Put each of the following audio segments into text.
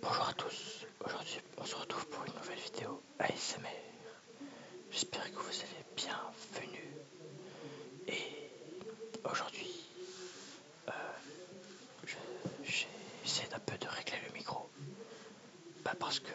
Bonjour à tous, aujourd'hui on se retrouve pour une nouvelle vidéo ASMR. J'espère que vous allez bienvenue. Et aujourd'hui, j'essaie d'un peu de régler le micro. Pas parce que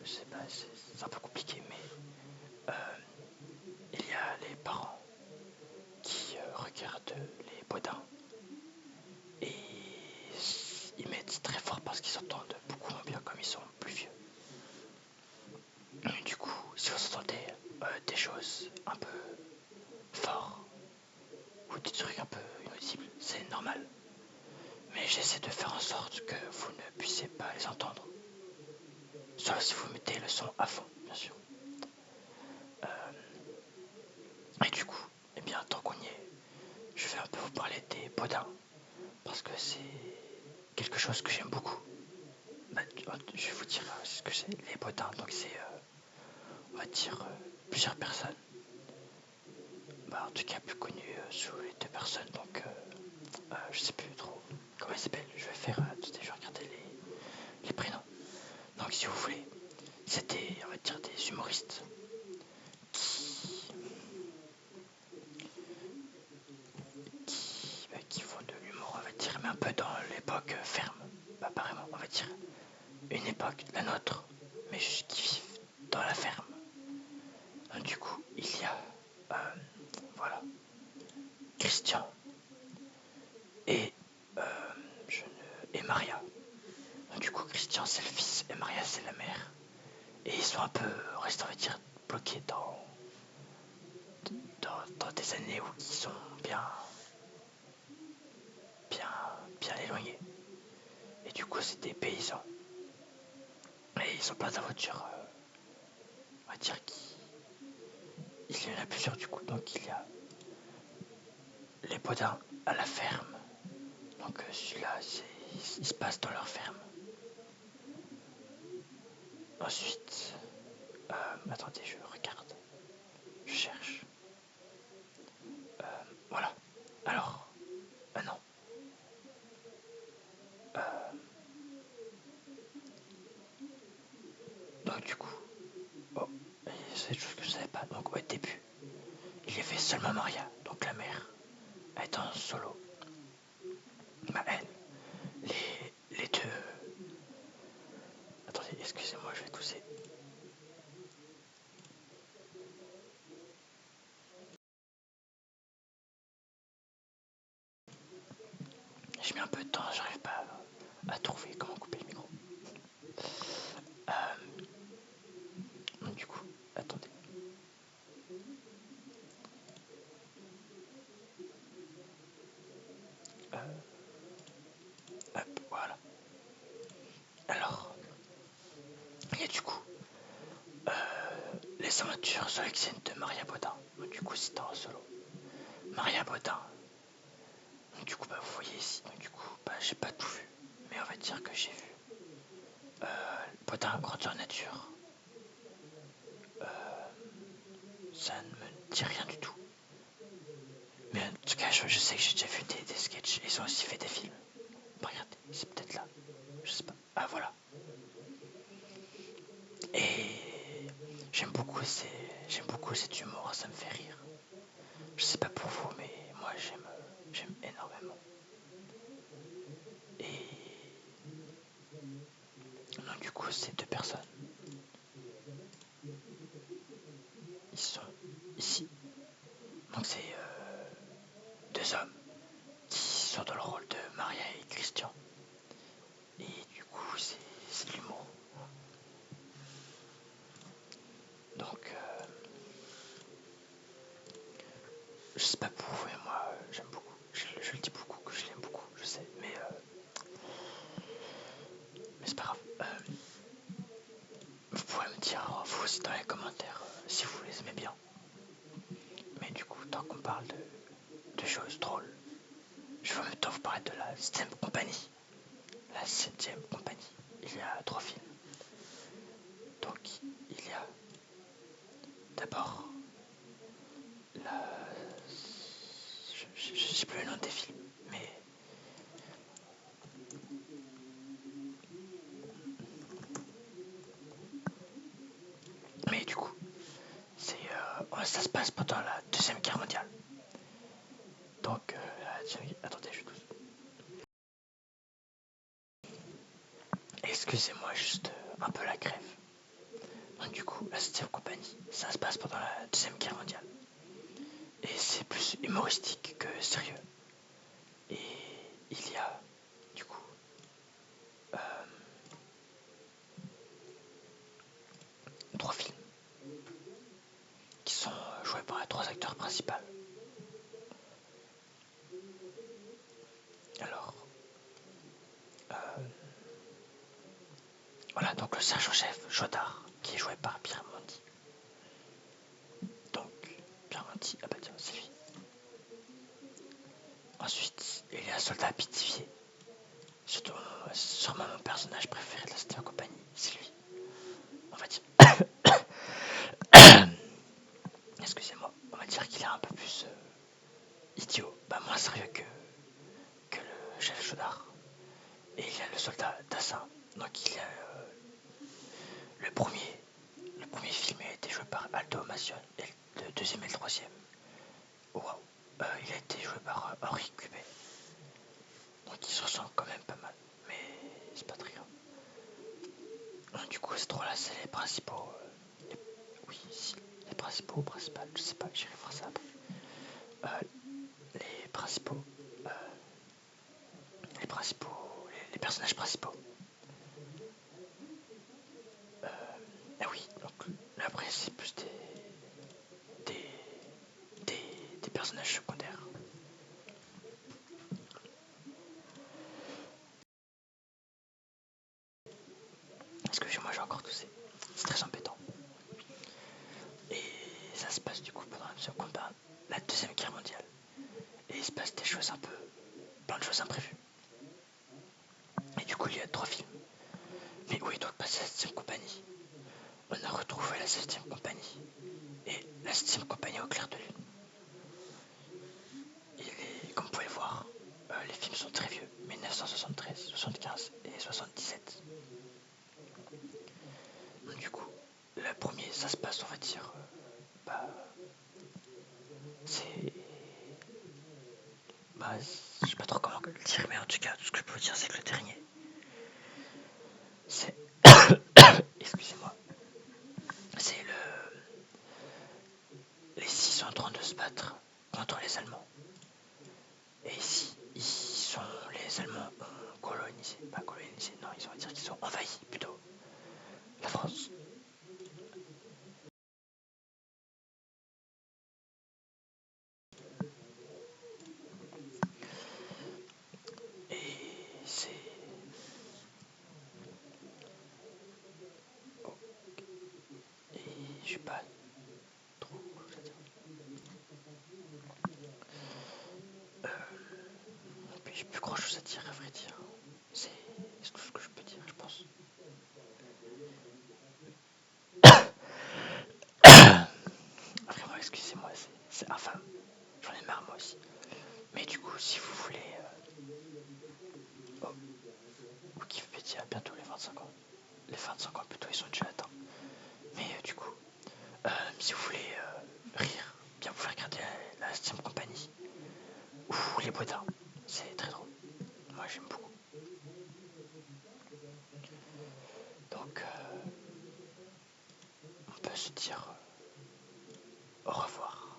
c'est un peu compliqué, mais il y a les parents qui regardent les bodins. Et ils mettent très fort parce qu'ils s'entendent beaucoup moins bien comme ils sont plus vieux. Du coup, si vous entendez des choses un peu fortes ou des trucs un peu inaudibles, c'est normal. Mais j'essaie de faire en sorte que vous ne puissiez pas les entendre. Sauf si vous mettez le son à fond, bien sûr. Et du coup, eh bien, tant qu'on y est, je vais un peu vous parler des bodins. Parce que c'est quelque chose que j'aime beaucoup. Je vais vous dire ce que c'est, les bodins. Donc c'est, on va dire, plusieurs personnes. En tout cas, plus connues sous les deux personnes. Donc, je sais plus trop comment ils s'appellent. Je vais faire, attendez, je vais regarder les prénoms. Donc, si vous voulez, c'était, on va dire, des humoristes qui font de l'humour, on va dire, mais un peu dans l'époque ferme. Pas vraiment, on va dire, une époque, la nôtre, mais juste qui vivent dans la ferme. Donc, du coup, il y a, voilà, Christian et, et Maria. Donc, du coup, Christian c'est le fils et Maria c'est la mère. Et ils sont un peu restés, on va dire, bloqués dans des années où ils sont bien éloignés. Et du coup, c'est des paysans. Et ils sont pas dans la voiture, on va dire qu'il y en a plusieurs du coup. Donc il y a les bodins à la ferme. Donc celui-là, il se passe dans leur ferme. Ensuite, attendez, je regarde, je cherche. Voilà. Alors, non. Donc du coup, oh, c'est des choses que je savais pas. Donc au début, il y avait seulement Maria, donc la mère, est en solo. Elle, les deux. Attendez, excusez-moi, je vais tousser. J'ai mis un peu de temps, j'arrive pas à trouver comment couper le micro. Donc du coup, attendez. Hop, voilà. Alors, il y a du coup les aventures sur l'excellence de Maria Baudin. Donc, du coup, c'était en solo. Maria Baudin. Donc, du coup, vous voyez ici. Donc, du coup, j'ai pas tout vu. Mais on va dire que j'ai vu Baudin grandeur nature. Ça ne me dit rien du tout. Mais en tout cas, je sais que j'ai déjà vu des sketchs. Ils ont aussi fait des films. Regardez, c'est peut-être là. Je sais pas. Ah, voilà. Et j'aime beaucoup cet humour, ça me fait rire. Je sais pas pour vous, mais moi j'aime énormément. Et donc du coup, ces deux personnes, ils sont ici. Donc c'est deux hommes qui sont dans le rôle de Maria et Christian. Et du coup, c'est de l'humour. Donc, je sais pas pour vous, mais moi j'aime beaucoup. Je le dis beaucoup, que je l'aime beaucoup, je sais. Mais c'est pas grave. Vous pourrez me dire, vous aussi dans les commentaires, si vous les aimez bien. Mais du coup, tant qu'on parle de choses drôles, je vais en même temps vous parler de la 7ème compagnie. La 7ème compagnie. Il y a 3 films. Donc, il y a d'abord la. Je sais plus le nom des films, mais. mais du coup, ça se passe pendant la Deuxième Guerre mondiale. Donc, attendez, je tousse. Excusez-moi, juste un peu la grève. Donc, du coup, la 7ème compagnie, ça se passe pendant la Deuxième Guerre mondiale. Et c'est plus humoristique que sérieux. Et il y a, du coup, euh, 3 films qui sont joués par les 3 acteurs principaux. Alors, euh, voilà, donc le sergent-chef Jodard, qui est joué par Pierre Monty. Donc, Pierre Monty, ah bah tiens, c'est lui. Ensuite, il y a Soldat Pittivier. Sûrement mon personnage préféré de la 7ème compagnie, c'est lui. On va dire. Excusez-moi, on va dire qu'il est un peu plus idiot, moins sérieux que le chef Chaudard. Et il y a le soldat Dassin. Donc il y a le premier film a été joué par Aldo Macion et le deuxième et le troisième. Oh, wow. Il a été joué par Henri Cubet. Donc il se ressemble quand même pas mal. Mais c'est pas très grave. Donc, du coup, ces trois-là, c'est les principaux. Oui, si. Les principaux ou principales, je sais pas, j'irai voir ça après. Les principaux. euh, les principaux. Les personnages principaux. Ah oui, donc là après, c'est plus des, des personnages secondaires. Excusez-moi, j'ai encore toussé. C'est très embêtant. Et ça se passe du coup pendant la Deuxième Guerre mondiale. Et il se passe des choses un peu. Plein de choses imprévues. Et du coup, il y a 3 films. Mais où est donc passée la 7ème compagnie? On a retrouvé la 7ème compagnie. Et la 7ème compagnie au clair de lune. Comme vous pouvez le voir, les films sont très vieux. 1973, 75 et 77. Donc, du coup, le premier, ça se passe, on va dire. Bah, c'est. Bah, je sais pas trop comment le dire, mais en tout cas, tout ce que je peux vous dire, c'est que le dernier, c'est. Excusez-moi. C'est le. Les 6 sont en train de se battre contre les Allemands. Et ici, les Allemands ont colonisé. Pas colonisé, non, ils vont dire qu'ils ont envahi plutôt la France. Et c'est. Oh, et je sais pas trop quoi dire. Puis j'ai plus grand chose à dire, à vrai dire. C'est tout ce que je peux dire, je pense. Vraiment, excusez-moi, c'est infâme. J'en ai marre moi aussi. Mais du coup, si vous voulez. Oh, Wikipédia, bientôt les 25 ans. Les 25 ans plutôt, ils sont déjà atteints. Mais du coup, si vous voulez rire, bien vous pouvez regarder la 7ème compagnie ou les Boudins. C'est très drôle. Moi j'aime beaucoup. Donc on peut se dire au revoir.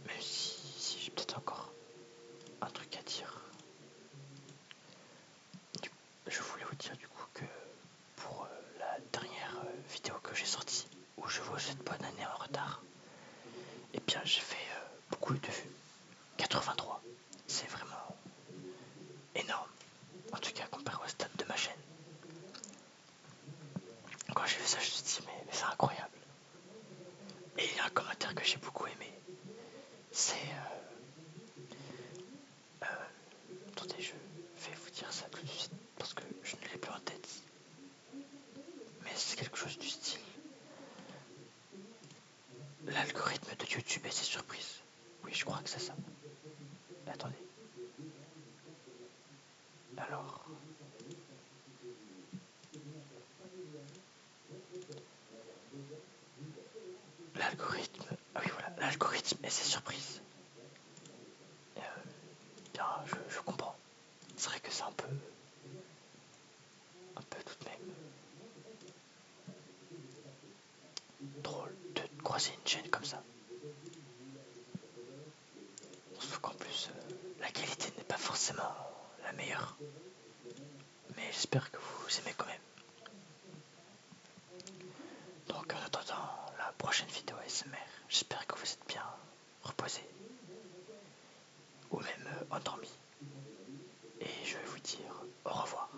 Même si j'ai peut-être encore un truc à dire. Je voulais vous dire du coup que pour la dernière vidéo que j'ai sortie, où je vous souhaite bonne année en retard, et bien j'ai fait beaucoup de vues. 83. C'est vraiment énorme. En tout cas comparé au stade de ma chaîne. Quand j'ai vu ça, je me suis dit mais c'est incroyable. Et il y a un commentaire que j'ai beaucoup aimé. C'est attendez, je vais vous dire ça tout de suite parce que je ne l'ai plus en tête. Mais c'est quelque chose du style. L'algorithme de YouTube et ses surprises. Oui, je crois que c'est ça. Attendez. Alors. L'algorithme, ah oui voilà, l'algorithme et ses surprises. Et, bien, je comprends. C'est vrai que c'est un peu tout de même drôle de croiser une chaîne comme ça. Sauf qu'en plus, la qualité n'est pas forcément la meilleure. Mais j'espère que vous aimez quand même. Donc en attendant la prochaine vidéo ASMR, j'espère que vous êtes bien reposé ou même endormi. Et je vais vous dire au revoir.